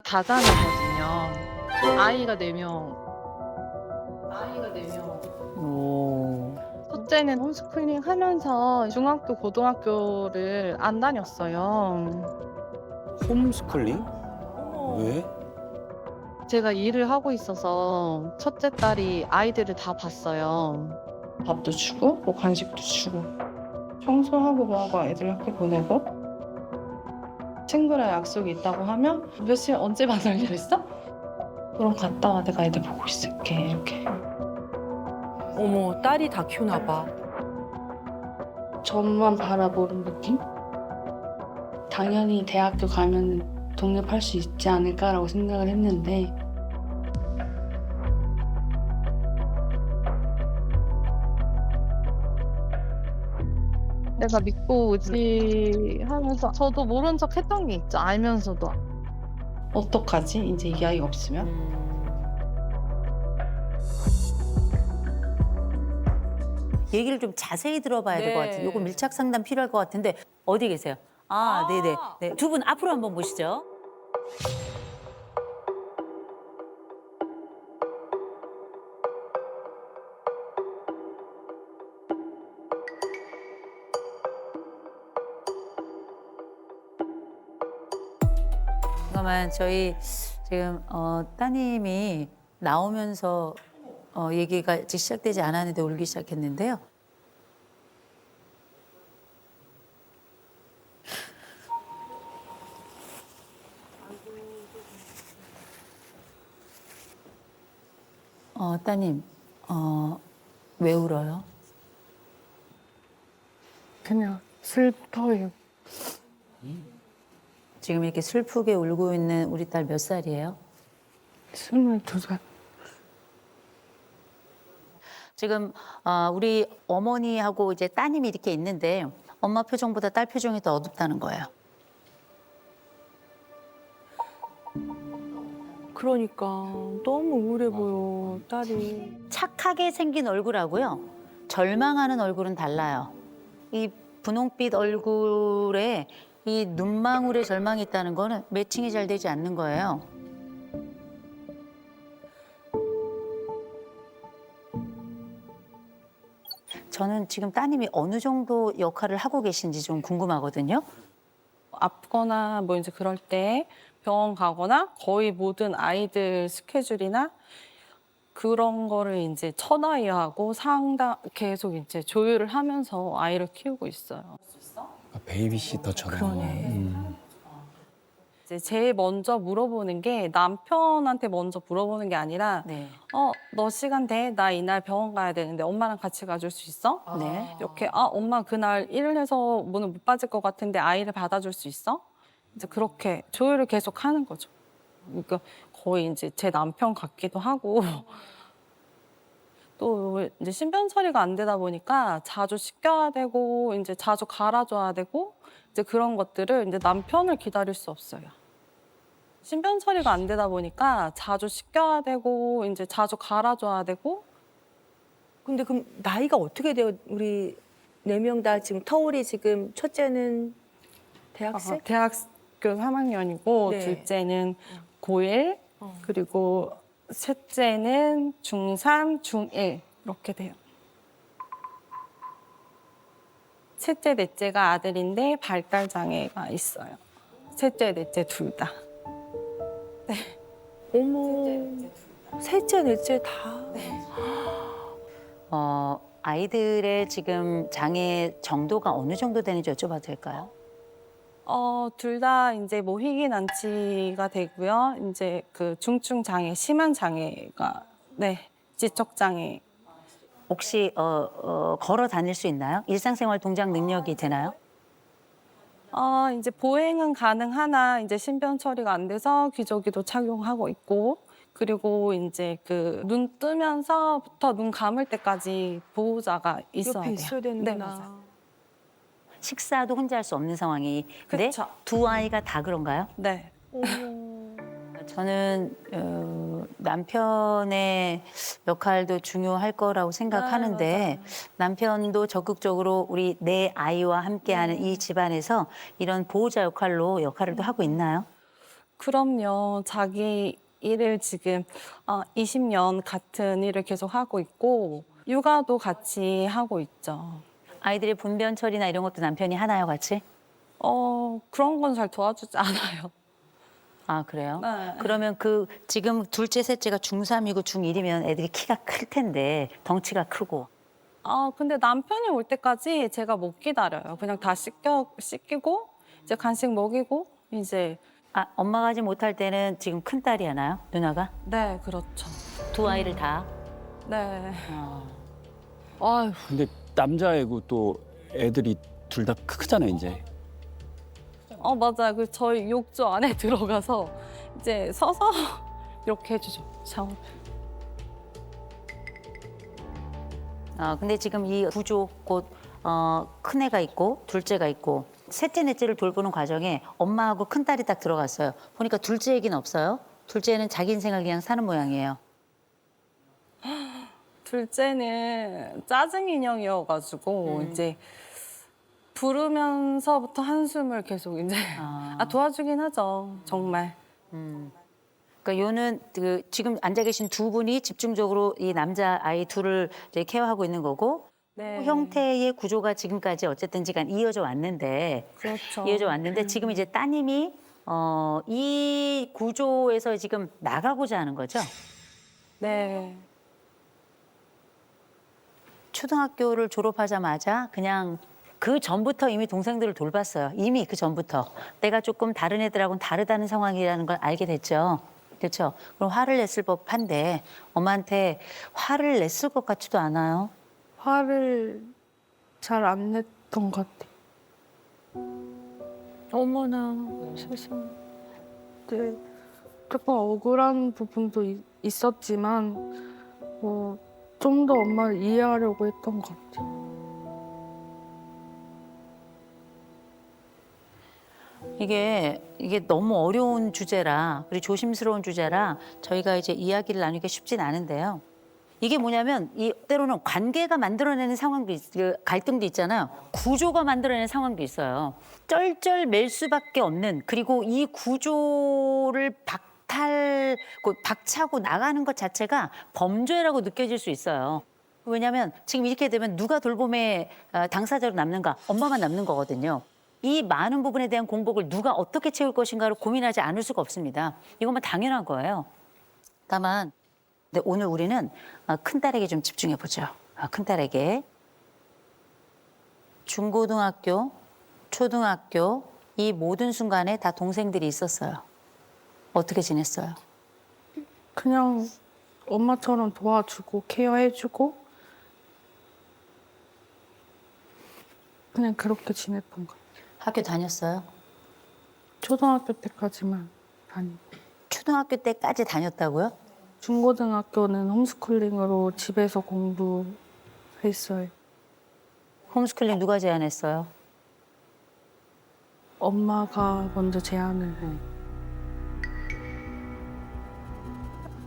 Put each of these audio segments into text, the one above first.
다자녀거든요. 아이가 4명. 아이가 4명. 오. 첫째는 홈스쿨링 하면서 중학교, 고등학교를 안 다녔어요. 홈스쿨링? 왜? 제가 일을 하고 있어서 첫째 딸이 아이들을 다 봤어요. 밥도 주고 뭐 간식도 주고 청소하고 뭐하고 애들 학교 보내고 친구랑 약속이 있다고 하면 몇 시에 언제 만나기로 했어? 그럼 갔다 와 내가 애들 보고 있을게 이렇게. 어머, 딸이 다 키우나 봐. 저만 바라보는 느낌? 당연히 대학교 가면 독립할 수 있지 않을까라고 생각을 했는데 내가 믿고 의지하면서 저도 모른 척 했던 게 있죠. 알면서도. 어떡하지? 이제 이 아이가 없으면? 얘기를 좀 자세히 들어봐야 될 것 네. 같아요. 요거 밀착 상담 필요할 것 같은데 어디 계세요? 네네. 네. 두 분 앞으로 한번 보시죠. 잠깐만 저희 지금 따님이 나오면서 얘기가 아직 시작되지 않았는데 울기 시작했는데요. 따님, 왜 울어요? 그냥 슬퍼요. 지금 이렇게 슬프게 울고 있는 우리 딸 몇 살이에요? 22살. 지금 우리 어머니하고 이제 따님이 이렇게 있는데 엄마 표정보다 딸 표정이 더 어둡다는 거예요. 그러니까 너무 우울해 보여, 딸이. 착하게 생긴 얼굴하고요. 절망하는 얼굴은 달라요. 이 분홍빛 얼굴에 이 눈망울에 절망이 있다는 거는 매칭이 잘 되지 않는 거예요. 저는 지금 따님이 어느 정도 역할을 하고 계신지 좀 궁금하거든요. 아프거나 뭐 이제 그럴 때 병원 가거나 거의 모든 아이들 스케줄이나 그런 거를 이제 천하의하고 상담 계속 이제 조율을 하면서 아이를 키우고 있어요. 베이비시터처럼. 이제 제일 먼저 물어보는 게 남편한테 먼저 물어보는 게 아니라 네. 너 시간 돼? 나 이날 병원 가야 되는데 엄마랑 같이 가줄 수 있어? 네. 이렇게 엄마 그날 일을 해서 문을 못 빠질 것 같은데 아이를 받아줄 수 있어? 이제 그렇게 조율을 계속 하는 거죠. 그러니까 거의 이제 제 남편 같기도 하고 또 이제 신변 처리가 안 되다 보니까 자주 씻겨야 되고 이제 자주 갈아줘야 되고 이제 그런 것들을 이제 남편을 기다릴 수 없어요. 신변 처리가 안 되다 보니까 자주 씻겨야 되고 이제 자주 갈아줘야 되고 근데 그럼 나이가 어떻게 돼요? 우리 4명 다 지금 터울이 지금 첫째는 대학생? 대학교 3학년이고 네. 둘째는 고1 그리고 셋째는 중3, 중1 이렇게 돼요. 셋째, 넷째가 아들인데 발달 장애가 있어요. 셋째, 넷째 둘 다. 어머, 셋째, 넷째 다. 아이들의 지금 장애 정도가 어느 정도 되는지 여쭤봐도 될까요? 둘 다 이제 뭐 희귀난치가 되고요. 이제 그 중증 장애, 심한 장애가 지적 장애. 혹시 걸어 다닐 수 있나요? 일상생활 동작 능력이 되나요? 이제 보행은 가능하나 이제 신변 처리가 안 돼서 기저귀도 착용하고 있고 그리고 이제 그 눈 뜨면서부터 눈 감을 때까지 보호자가 있어야 옆에 돼요. 있어야 네, 되는구나. 맞아요. 식사도 혼자 할 수 없는 상황이. 근데 그쵸. 두 아이가 다 그런가요? 네. 저는 남편의 역할도 중요할 거라고 생각하는데 남편도 적극적으로 우리 내 아이와 함께하는 이 집안에서 이런 보호자 역할로 역할을 또 하고 있나요? 그럼요. 자기 일을 지금 20년 같은 일을 계속 하고 있고 육아도 같이 하고 있죠. 아이들의 분변 처리나 이런 것도 남편이 하나요, 같이? 그런 건 잘 도와주지 않아요. 아, 그래요? 네. 그러면 그 지금 둘째, 셋째가 중3이고 중1이면 애들이 키가 클 텐데 덩치가 크고. 근데 남편이 올 때까지 제가 못 기다려요. 그냥 다 씻기고 이제 간식 먹이고 이제 아, 엄마가 하지 못할 때는 지금 큰 딸이 하나요? 누나가? 네, 그렇죠. 두 아이를 다? 네. 아휴, 근데 남자애고 또 애들이 둘 다 크잖아요, 이제. 맞아요. 그 저희 욕조 안에 들어가서 이제 서서 이렇게 해주죠. 샤워. 근데 지금 이 구조 곧 큰 애가 있고 둘째가 있고 셋째, 넷째를 돌보는 과정에 엄마하고 큰 딸이 딱 들어갔어요. 보니까 둘째 얘기는 없어요. 둘째는 자기 인생을 그냥 사는 모양이에요. 둘째는 짜증 인형이어가지고 이제 부르면서부터 한숨을 계속 이제 도와주긴 하죠. 정말. 그러니까 요는 그 지금 앉아 계신 두 분이 집중적으로 이 남자 아이 둘을 이제 케어하고 있는 거고 네. 형태의 구조가 지금까지 어쨌든지간 이어져 왔는데 그렇죠. 이어져 왔는데 지금 이제 따님이 이 구조에서 지금 나가고자 하는 거죠. 네. 초등학교를 졸업하자마자 그냥 그 전부터 이미 동생들을 돌봤어요. 이미 그 전부터. 내가 조금 다른 애들하고는 다르다는 상황이라는 걸 알게 됐죠. 그렇죠. 그럼 화를 냈을 법한데 엄마한테 화를 냈을 것 같지도 않아요. 화를 잘 안 냈던 것 같아. 어머나. 세상에. 네, 조금 억울한 부분도 있었지만 좀 더 엄마를 이해하려고 했던 것 같아. 이게 너무 어려운 주제라 그리고 조심스러운 주제라 저희가 이제 이야기를 나누기가 쉽진 않은데요. 이게 뭐냐면 이 때로는 관계가 만들어내는 상황도 그 갈등도 있잖아요. 구조가 만들어내는 상황도 있어요. 쩔쩔맬 수밖에 없는 그리고 이 구조를 박차고 나가는 것 자체가 범죄라고 느껴질 수 있어요. 왜냐하면 지금 이렇게 되면 누가 돌봄의 당사자로 남는가? 엄마만 남는 거거든요. 이 많은 부분에 대한 공복을 누가 어떻게 채울 것인가를 고민하지 않을 수가 없습니다. 이것만 당연한 거예요. 다만 근데 오늘 우리는 큰딸에게 좀 집중해 보죠. 큰딸에게. 중고등학교, 초등학교 이 모든 순간에 다 동생들이 있었어요. 어떻게 지냈어요? 그냥 엄마처럼 도와주고 케어해주고 그냥 그렇게 지냈던 것 같아. 학교 다녔어요? 초등학교 때까지만 다니고. 초등학교 때까지 다녔다고요? 중고등학교는 홈스쿨링으로 집에서 공부했어요. 홈스쿨링 누가 제안했어요? 엄마가 먼저 제안을 해.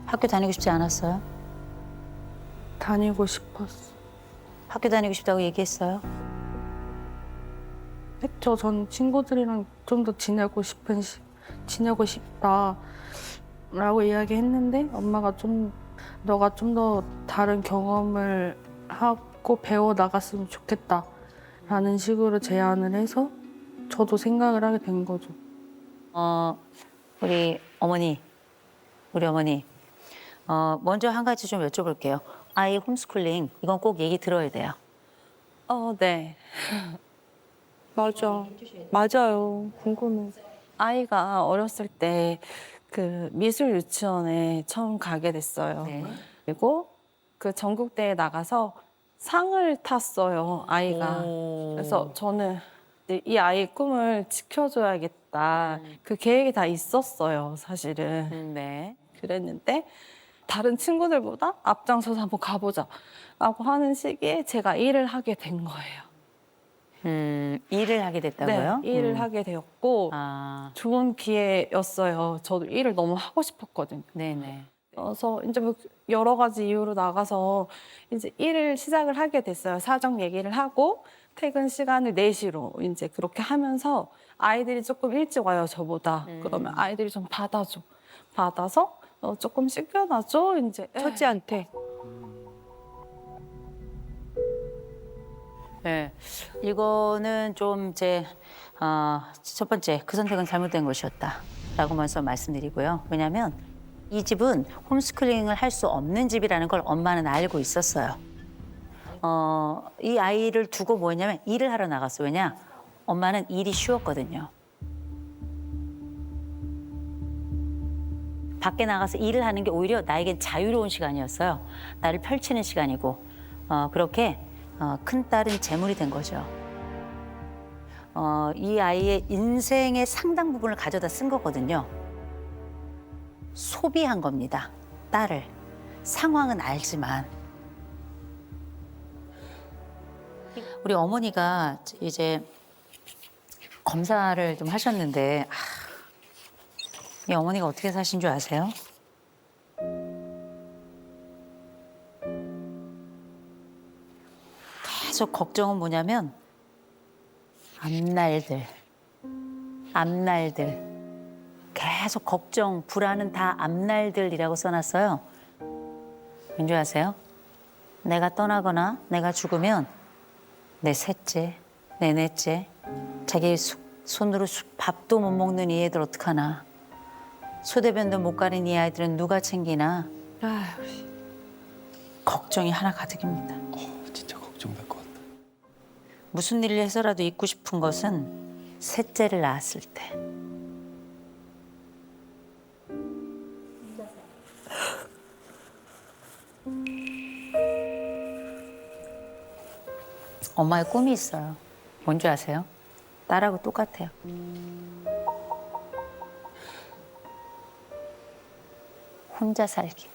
학교 다니고 싶지 않았어요? 다니고 싶었어. 학교 다니고 싶다고 얘기했어요? 했죠. 전 친구들이랑 좀 더 지내고 싶다라고 이야기했는데 엄마가 너가 좀 더 다른 경험을 하고 배워 나갔으면 좋겠다라는 식으로 제안을 해서 저도 생각을 하게 된 거죠. 우리 어머니. 먼저 한 가지 좀 여쭤볼게요. 아이 홈스쿨링 이건 꼭 얘기 들어야 돼요. 네. 맞아. 맞아요. 궁금해. 아이가 어렸을 때 그 미술 유치원에 처음 가게 됐어요. 네. 그리고 그 전국대회 나가서 상을 탔어요, 아이가. 그래서 저는 이 아이의 꿈을 지켜줘야겠다. 그 계획이 다 있었어요, 사실은. 네. 그랬는데 다른 친구들보다 앞장서서 한번 가보자 라고 하는 시기에 제가 일을 하게 된 거예요. 일을 하게 됐다고요? 네, 일을 하게 되었고 좋은 기회였어요. 저도 일을 너무 하고 싶었거든요. 네네. 그래서 이제 뭐 여러 가지 이유로 나가서 이제 일을 시작을 하게 됐어요. 사정 얘기를 하고 퇴근 시간을 4시로 이제 그렇게 하면서 아이들이 조금 일찍 와요, 저보다. 그러면 아이들이 좀 받아줘. 받아서 조금 씻겨놔줘. 이제 첫째한테. 네, 이거는 좀 첫 번째 그 선택은 잘못된 것이었다라고 먼저 말씀드리고요. 왜냐하면 이 집은 홈스쿨링을 할 수 없는 집이라는 걸 엄마는 알고 있었어요. 이 아이를 두고 뭐 했냐면 일을 하러 나갔어요. 왜냐? 엄마는 일이 쉬웠거든요. 밖에 나가서 일을 하는 게 오히려 나에겐 자유로운 시간이었어요. 나를 펼치는 시간이고 그렇게 큰 딸은 재물이 된 거죠. 이 아이의 인생의 상당 부분을 가져다 쓴 거거든요. 소비한 겁니다. 딸을. 상황은 알지만. 우리 어머니가 이제 검사를 좀 하셨는데 이 어머니가 어떻게 사신 줄 아세요? 계속 걱정은 뭐냐면 앞날들 계속 걱정, 불안은 다 앞날들이라고 써놨어요. 왠지 아세요? 내가 떠나거나 내가 죽으면 내 셋째, 내 넷째, 자기 손으로 밥도 못 먹는 이 애들 어떡하나. 소대변도 못 가린 이 아이들은 누가 챙기나. 아휴. 걱정이 하나 가득입니다. 진짜 걱정될 것 같다. 무슨 일을 해서라도 잊고 싶은 것은 셋째를 낳았을 때. 엄마의 꿈이 있어요. 뭔지 아세요? 딸하고 똑같아요. 혼자 살기.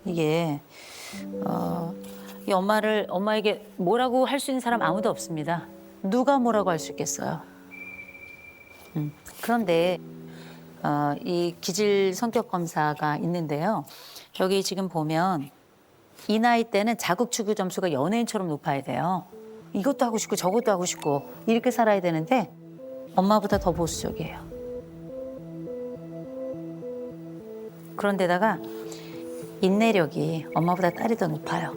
이게 이 엄마에게 뭐라고 할 수 있는 사람 아무도 없습니다. 누가 뭐라고 할 수 있겠어요. 그런데 이 기질 성격 검사가 있는데요. 여기 지금 보면 이 나이 때는 자극 추구 점수가 연예인처럼 높아야 돼요. 이것도 하고 싶고 저것도 하고 싶고 이렇게 살아야 되는데 엄마보다 더 보수적이에요. 그런데다가 인내력이 엄마보다 딸이 더 높아요.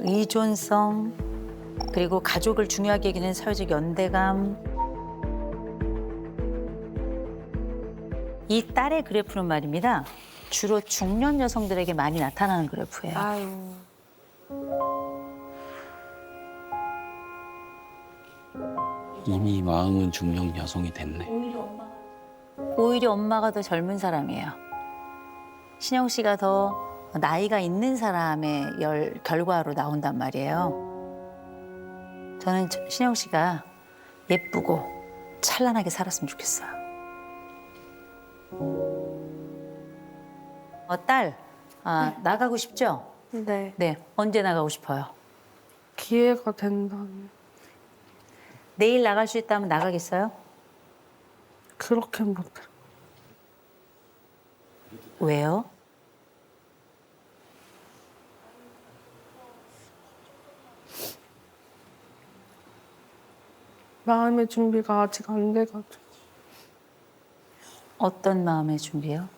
의존성, 그리고 가족을 중요하게 여기는 사회적 연대감. 이 딸의 그래프는 말입니다. 주로 중년 여성들에게 많이 나타나는 그래프예요. 아유. 이미 마음은 중년 여성이 됐네. 오히려 엄마가 더 젊은 사람이에요. 신영 씨가 더 나이가 있는 사람의 결과로 나온단 말이에요. 저는 신영 씨가 예쁘고 찬란하게 살았으면 좋겠어요. 딸, 나가고 싶죠? 네. 네, 언제 나가고 싶어요? 기회가 된다면 내일 나갈 수 있다면 나가겠어요? 그렇게 못해. 왜요? 마음의 준비가 아직 안 돼가지고. 어떤 마음의 준비요?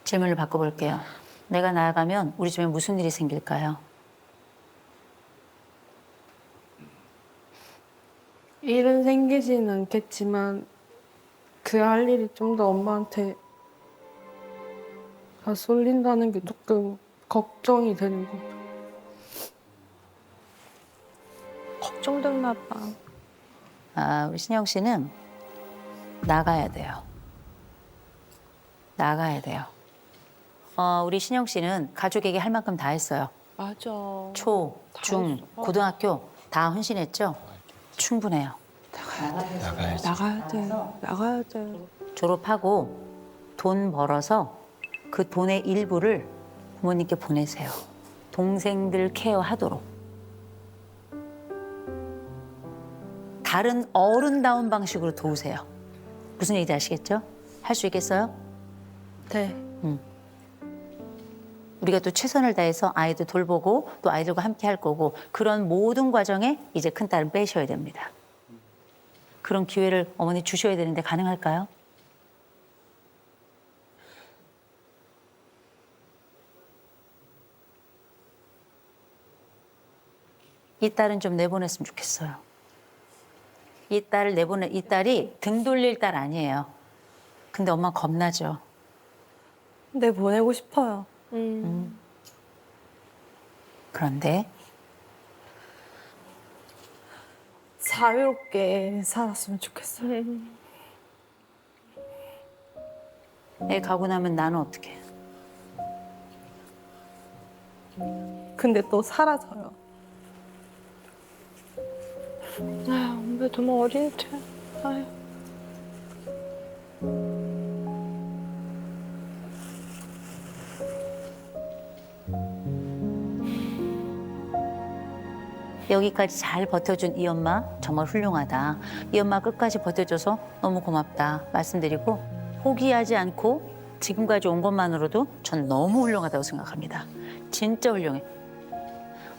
질문을 바꿔볼게요. 내가 나가면 우리 집에 무슨 일이 생길까요? 일은 생기진 않겠지만 그 할 일이 좀 더 엄마한테 다 쏠린다는 게 조금 걱정이 되는 거죠. 걱정됐나 봐. 우리 신영 씨는 나가야 돼요. 나가야 돼요. 우리 신영 씨는 가족에게 할 만큼 다 했어요. 맞아. 초, 중, 고등학교 다 헌신했죠? 충분해요. 나가야지. 나가야 돼. 나가야 돼. 졸업하고 돈 벌어서 그 돈의 일부를 부모님께 보내세요. 동생들 케어하도록. 다른 어른다운 방식으로 도우세요. 무슨 얘기인지 아시겠죠? 할 수 있겠어요? 네. 우리가 또 최선을 다해서 아이들 돌보고 또 아이들과 함께 할 거고 그런 모든 과정에 이제 큰딸은 빼셔야 됩니다. 그런 기회를 어머니 주셔야 되는데 가능할까요? 이 딸은 좀 내보냈으면 좋겠어요. 이 딸이 등 돌릴 딸 아니에요. 근데 엄마 겁나죠. 내보내고 싶어요. 그런데 자유롭게 살았으면 좋겠어요. 애 가고 나면 나는 어떻게 해? 근데 또 사라져요. 아유, 왜 너무 어린데. 아유. 여기까지 잘 버텨준 이 엄마 정말 훌륭하다. 이 엄마 끝까지 버텨줘서 너무 고맙다 말씀드리고 포기하지 않고 지금까지 온 것만으로도 전 너무 훌륭하다고 생각합니다. 진짜 훌륭해.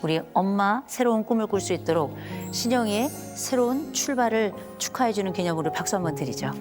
우리 엄마 새로운 꿈을 꿀 수 있도록 신영이의 새로운 출발을 축하해주는 기념으로 박수 한번 드리죠.